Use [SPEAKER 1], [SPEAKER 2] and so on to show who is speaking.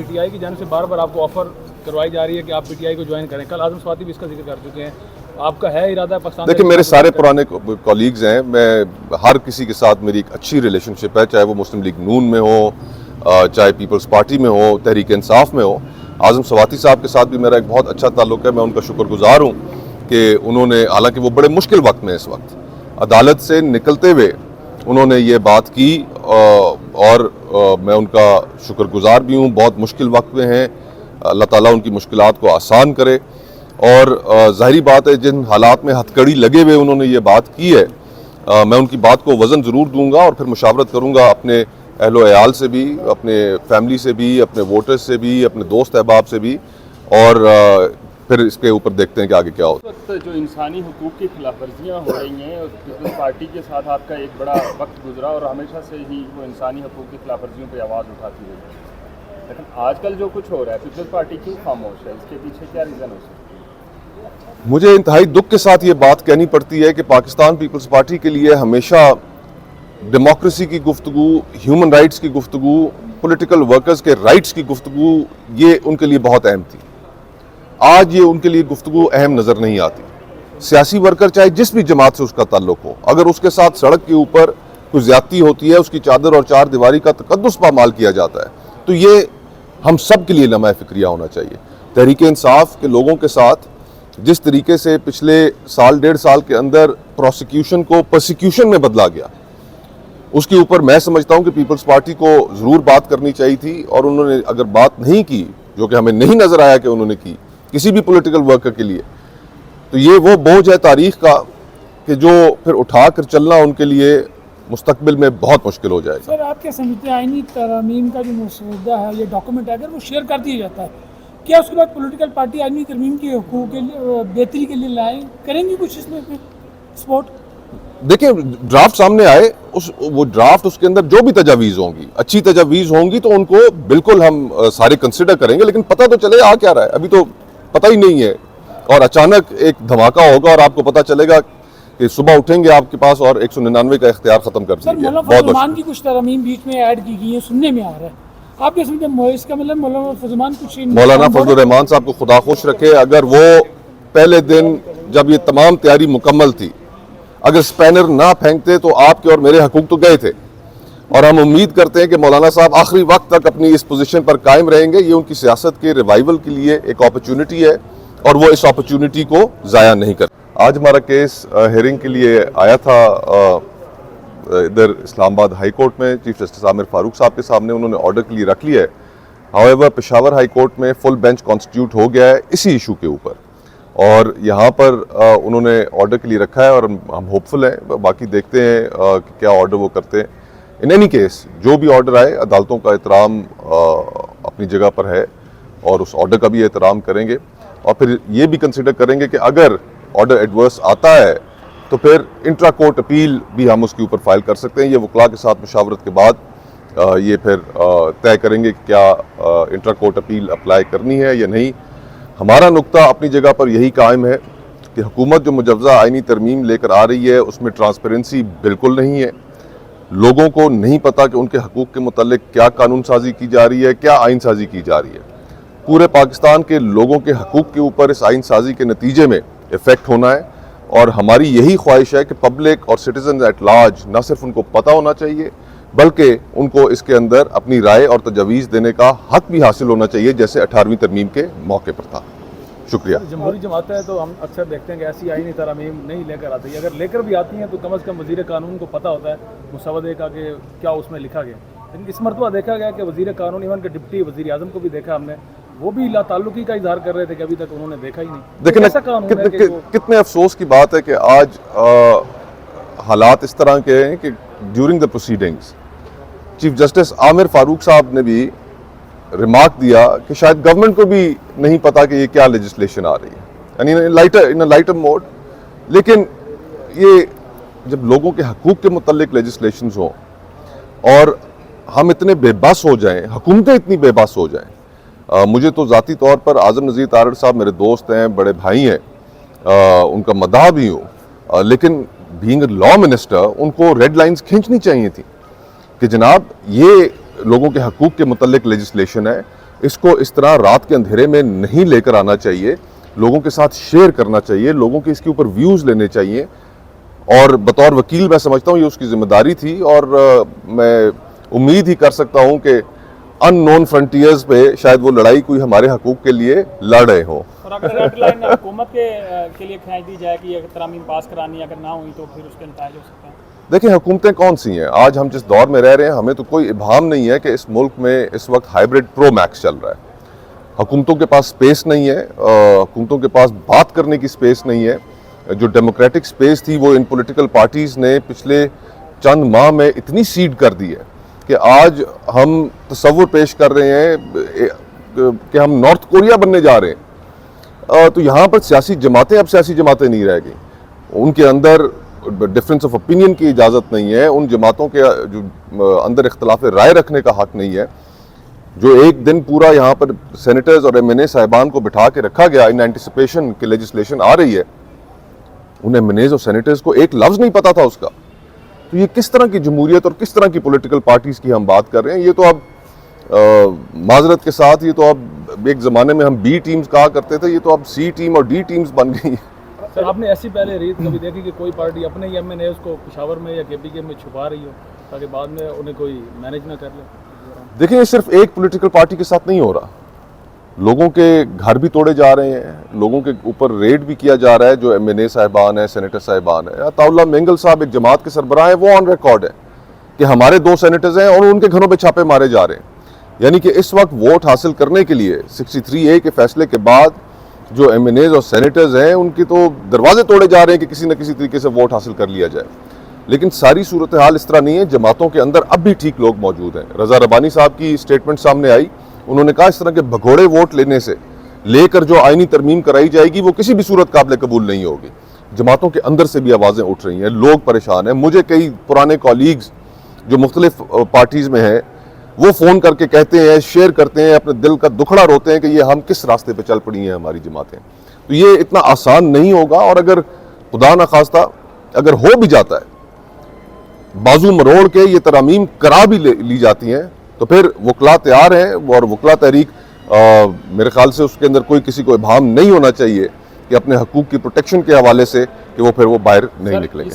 [SPEAKER 1] P T I کی جانب سے بار بار آپ کو آفر کروائی جا رہی ہے کہ آپ پی ٹی آئی کو جوائن کریں. کل اعظم سواتی بھی اس کا ذکر کر چکے ہیں. آپ کا ہے ارادہ پاکستان؟
[SPEAKER 2] دیکھیں میرے سارے پرانے کولیگز ہیں, میں ہر کسی کے ساتھ میری ایک اچھی ریلیشن شپ ہے, چاہے وہ مسلم لیگ نون میں ہو, چاہے پیپلز پارٹی میں ہو, تحریک انصاف میں ہو. اعظم سواتی صاحب کے ساتھ بھی میرا ایک بہت اچھا تعلق ہے. میں ان کا شکر گزار ہوں کہ انہوں نے, حالانکہ وہ بڑے مشکل وقت میں اس وقت عدالت سے نکلتے ہوئے انہوں نے یہ بات کی, اور میں ان کا شکر گزار بھی ہوں. بہت مشکل وقت میں ہیں, اللہ تعالیٰ ان کی مشکلات کو آسان کرے. اور ظاہری بات ہے جن حالات میں ہتھ کڑی لگے ہوئے انہوں نے یہ بات کی ہے, میں ان کی بات کو وزن ضرور دوں گا اور پھر مشاورت کروں گا اپنے اہل و عیال سے بھی, اپنے فیملی سے بھی, اپنے ووٹرز سے بھی, اپنے دوست احباب سے بھی, اور پھر اس کے اوپر دیکھتے ہیں کہ آگے کیا ہوتا ہے.
[SPEAKER 3] اس وقت جو انسانی حقوق کی خلاف ورزیاں ہو رہی ہیں, پیپلز پارٹی کے ساتھ آپ کا ایک بڑا وقت گزرا اور ہمیشہ سے ہی وہ انسانی حقوق کی خلاف ورزیوں پہ آواز اٹھاتی رہی, لیکن آج کل جو کچھ ہو رہا ہے پیپلز پارٹی کیوں خاموش ہے؟ اس کے پیچھے کیا ریزن ہو سکتا ہے؟
[SPEAKER 2] مجھے انتہائی دکھ کے ساتھ یہ بات کہنی پڑتی ہے کہ پاکستان پیپلز پارٹی کے لیے ہمیشہ ڈیموکریسی کی گفتگو, ہیومن رائٹس کی گفتگو, پولیٹیکل ورکرز کے رائٹس کی گفتگو, یہ ان کے لیے بہت اہم تھی. آج یہ ان کے لیے گفتگو اہم نظر نہیں آتی. سیاسی ورکر چاہے جس بھی جماعت سے اس کا تعلق ہو, اگر اس کے ساتھ سڑک کے اوپر کوئی زیادتی ہوتی ہے, اس کی چادر اور چار دیواری کا تقدس پامال کیا جاتا ہے, تو یہ ہم سب کے لیے لمحہ فکریہ ہونا چاہیے. تحریک انصاف کے لوگوں کے ساتھ جس طریقے سے پچھلے سال ڈیڑھ سال کے اندر پروسیکیوشن کو پرسیکیوشن میں بدلا گیا, اس کے اوپر میں سمجھتا ہوں کہ پیپلز پارٹی کو ضرور بات کرنی چاہیے تھی. اور انہوں نے اگر بات نہیں کی, جو کہ ہمیں نہیں نظر آیا کہ انہوں نے کی کسی بھی پولیٹیکل ورکر کے لیے, تو یہ وہ بوجھ ہے تاریخ کا کہ جو پھر اٹھا کر چلنا ان کے لیے مستقبل میں بہت مشکل ہو جائے گا.
[SPEAKER 4] سر آپ کیا سمجھتے ہیں آئینی ترامیم کا جو مسودہ ہے, یہ ڈاکومنٹ ہے, اگر وہ شیئر کر دیا جاتا ہے, کیا اس کے بعد پولیٹیکل پارٹی آئینی ترمیم کے حقوق کے لیے بہتری کے لیے لائیں کریں گی کچھ اس میں سپورٹ؟
[SPEAKER 2] دیکھیں ڈرافٹ سامنے آئے, وہ ڈرافٹ اس کے اندر جو بھی تجاویز ہوں گی, اچھی تجاویز ہوں گی تو ان کو بالکل ہم سارے کنسیڈر کریں گے, لیکن پتہ تو چلے آ کیا رہا ہے, ابھی تو پتہ ہی نہیں ہے. اور اچانک ایک دھماکہ ہوگا اور آپ کو پتہ چلے گا کہ صبح اٹھیں گے آپ کے پاس اور 199 کا اختیار ختم کر دیا گیا.
[SPEAKER 4] مولانا فضل الرحمان کی کچھ ترامیم بیچ میں ایڈ کی گئی ہیں, سننے میں آ رہا ہے, آپ کیا سمجھتے ہیں اس کا مطلب مولانا فضل الرحمان کچھ
[SPEAKER 2] مولانا فضل الرحمان صاحب کو خدا خوش رکھے, اگر وہ پہلے دن جب یہ تمام تیاری مکمل تھی اگر اسپینر نہ پھینکتے تو آپ کے اور میرے حقوق تو گئے تھے. اور ہم امید کرتے ہیں کہ مولانا صاحب آخری وقت تک اپنی اس پوزیشن پر قائم رہیں گے. یہ ان کی سیاست کے ریوائیول کے لیے ایک اپرچونٹی ہے اور وہ اس اپرچونٹی کو ضائع نہیں کرتے. آج ہمارا کیس ہیئرنگ کے لیے آیا تھا ادھر اسلام آباد ہائی کورٹ میں, چیف جسٹس عامر فاروق صاحب کے سامنے, انہوں نے آرڈر کے لیے رکھ لیا ہے. ہاؤیور پشاور ہائی کورٹ میں فل بینچ کانسٹیٹیوٹ ہو گیا ہے اسی ایشو کے اوپر, اور یہاں پر انہوں نے آرڈر کے لیے رکھا ہے اور ہم ہوپفل ہیں. باقی دیکھتے ہیں کہ کیا آرڈر وہ کرتے ہیں. ان اینی کیس جو بھی آرڈر آئے, عدالتوں کا احترام اپنی جگہ پر ہے اور اس آرڈر کا بھی احترام کریں گے, اور پھر یہ بھی کنسیڈر کریں گے کہ اگر آرڈر ایڈورس آتا ہے تو پھر انٹرا کورٹ اپیل بھی ہم اس کے اوپر فائل کر سکتے ہیں. یہ وکلاء کے ساتھ مشاورت کے بعد یہ پھر طے کریں گے کہ کیا انٹرا کورٹ اپیل اپلائی کرنی ہے یا نہیں. ہمارا نقطہ اپنی جگہ پر یہی قائم ہے کہ حکومت جو مجوزہ آئینی ترمیم لے کر آ رہی ہے اس میں ٹرانسپیرنسی بالکل نہیں ہے. لوگوں کو نہیں پتا کہ ان کے حقوق کے متعلق کیا قانون سازی کی جا رہی ہے, کیا آئین سازی کی جا رہی ہے. پورے پاکستان کے لوگوں کے حقوق کے اوپر اس آئین سازی کے نتیجے میں افیکٹ ہونا ہے, اور ہماری یہی خواہش ہے کہ پبلک اور سٹیزنز ایٹ لارج نہ صرف ان کو پتہ ہونا چاہیے بلکہ ان کو اس کے اندر اپنی رائے اور تجاویز دینے کا حق بھی حاصل ہونا چاہیے, جیسے 18ویں ترمیم کے موقع پر تھا. شکریہ.
[SPEAKER 1] جمہوری جماعتیں ہیں تو ہم اکثر دیکھتے ہیں کہ ایسی آئینی ترامیم نہیں لے کر آتی, اگر لے کر بھی آتی ہیں تو کم از کم وزیر قانون کو پتہ ہوتا ہے مسودے کا کہ کیا اس میں لکھا گیا. لیکن اس مرتبہ دیکھا گیا کہ وزیر قانون ایون کہ ڈپٹی وزیر اعظم کو بھی دیکھا ہم نے, وہ بھی لا تعلقی کا اظہار کر رہے تھے کہ ابھی تک انہوں نے دیکھا ہی نہیں.
[SPEAKER 2] دیکھیں کتنے افسوس کی بات ہے کہ آج حالات اس طرح کے ہیں کہ during the proceedings chief justice Aamer Farooq صاحب نے بھی ریمارک دیا کہ شاید گورنمنٹ کو بھی نہیں پتا کہ یہ کیا لیجسلیشن آ رہی ہے, یعنی ان لائٹر موڈ. لیکن یہ جب لوگوں کے حقوق کے متعلق لیجسلیشنز ہوں اور ہم اتنے بے بس ہو جائیں, حکومتیں اتنی بے بس ہو جائیں. مجھے تو ذاتی طور پر اعظم نذیر تارڑ صاحب میرے دوست ہیں, بڑے بھائی ہیں, ان کا مداح بھی ہوں, لیکن بینگ اے لا منسٹر ان کو ریڈ لائنز کھینچنی چاہیے تھی کہ جناب یہ لوگوں کے حقوق کے متعلق لیجسلیشن ہے اس کو اس طرح رات کے اندھیرے میں نہیں لے کر آنا چاہیے، لوگوں کے ساتھ شیئر کرنا چاہیے، لوگوں کے اس کے اوپر ویوز لینے چاہیے، اور بطور وکیل میں سمجھتا ہوں یہ اس کی ذمہ داری تھی، اور میں امید ہی کر سکتا ہوں کہ ان نون فرنٹیئرز پہ شاید وہ لڑائی کوئی ہمارے حقوق کے لیے لڑ رہے ہوں۔
[SPEAKER 5] اور اگر ریڈ لائن حکومت کے لیے کھینچ دی جائے کہ اگر ترامیم پاس کرانی اگر نہ ہوئی تو پھر اس کے نتائج ہو سکتے ہیں؟
[SPEAKER 2] دیکھیں حکومتیں کون سی ہیں، آج ہم جس دور میں رہ رہے ہیں ہمیں تو کوئی ابہام نہیں ہے کہ اس ملک میں اس وقت ہائیبرڈ پرو میکس چل رہا ہے۔ حکومتوں کے پاس سپیس نہیں ہے، حکومتوں کے پاس بات کرنے کی سپیس نہیں ہے۔ جو ڈیموکریٹک سپیس تھی وہ ان پولیٹیکل پارٹیز نے پچھلے چند ماہ میں اتنی سیڈ کر دی ہے کہ آج ہم تصور پیش کر رہے ہیں کہ ہم نارتھ کوریا بننے جا رہے ہیں۔ تو یہاں پر سیاسی جماعتیں اب سیاسی جماعتیں نہیں رہ گئیں، ان کے اندر ڈفرینس آف اوپینین کی اجازت نہیں ہے، ان جماعتوں کے جو اندر اختلاف رائے رکھنے کا حق نہیں ہے۔ جو ایک دن پورا یہاں پر سینیٹرز اور ایم این اے صاحبان کو بٹھا کے رکھا گیا ان اینٹیسپیشن کہ لیجسلیشن آ رہی ہے، ان ایم این ایز اور سینیٹرز کو ایک لفظ نہیں پتا تھا اس کا۔ تو یہ کس طرح کی جمہوریت اور کس طرح کی پولیٹیکل پارٹیز کی ہم بات کر رہے ہیں؟ یہ تو اب معذرت کے ساتھ یہ تو اب ایک زمانے میں ہم بی ٹیمز کہا کرتے تھے، یہ تو اب سی ٹیم اور ڈی ٹیمز بن گئی ہیں۔
[SPEAKER 1] سر آپ نے ایسی پہلے ریت کبھی دیکھی کہ کوئی پارٹی اپنے ہی ایم این ایز کو پشاور میں یا کے پی کے میں چھپا رہی ہو تاکہ بعد میں انہیں کوئی مینیج نہ کر لے؟
[SPEAKER 2] دیکھیں یہ صرف ایک پولیٹیکل پارٹی کے ساتھ نہیں ہو رہا، لوگوں کے گھر بھی توڑے جا رہے ہیں، لوگوں کے اوپر ریڈ بھی کیا جا رہا ہے، جو ایم این اے صاحبان ہیں، سینیٹر صاحبان ہیں۔ عطا اللہ مینگل صاحب ایک جماعت کے سربراہ ہیں، وہ آن ریکارڈ ہے کہ ہمارے 2 سینیٹرز ہیں اور ان کے گھروں پہ چھاپے مارے جا رہے ہیں۔ یعنی کہ اس وقت ووٹ حاصل کرنے کے لیے 63A کے فیصلے کے بعد جو ایم این ایز اور سینیٹرز ہیں ان کی تو دروازے توڑے جا رہے ہیں کہ کسی نہ کسی طریقے سے ووٹ حاصل کر لیا جائے۔ لیکن ساری صورتحال اس طرح نہیں ہے، جماعتوں کے اندر اب بھی ٹھیک لوگ موجود ہیں۔ رضا ربانی صاحب کی اسٹیٹمنٹ سامنے آئی، انہوں نے کہا اس طرح کے بھگوڑے ووٹ لینے سے لے کر جو آئینی ترمیم کرائی جائے گی وہ کسی بھی صورت قابل قبول نہیں ہوگی۔ جماعتوں کے اندر سے بھی آوازیں اٹھ رہی ہیں، لوگ پریشان ہیں۔ مجھے کئی پرانے کولیگز جو مختلف پارٹیز میں ہیں وہ فون کر کے کہتے ہیں، شیئر کرتے ہیں، اپنے دل کا دکھڑا روتے ہیں کہ یہ ہم کس راستے پہ چل پڑی ہیں ہماری جماعتیں۔ تو یہ اتنا آسان نہیں ہوگا، اور اگر خدا نخواستہ اگر ہو بھی جاتا ہے بازو مروڑ کے یہ ترامیم کرا بھی لی جاتی ہیں تو پھر وکلاء تیار ہیں، اور وکلاء تحریک میرے خیال سے اس کے اندر کوئی کسی کو ابہام نہیں ہونا چاہیے کہ اپنے حقوق کی پروٹیکشن کے حوالے سے کہ وہ پھر وہ باہر نہیں نکلیں گے۔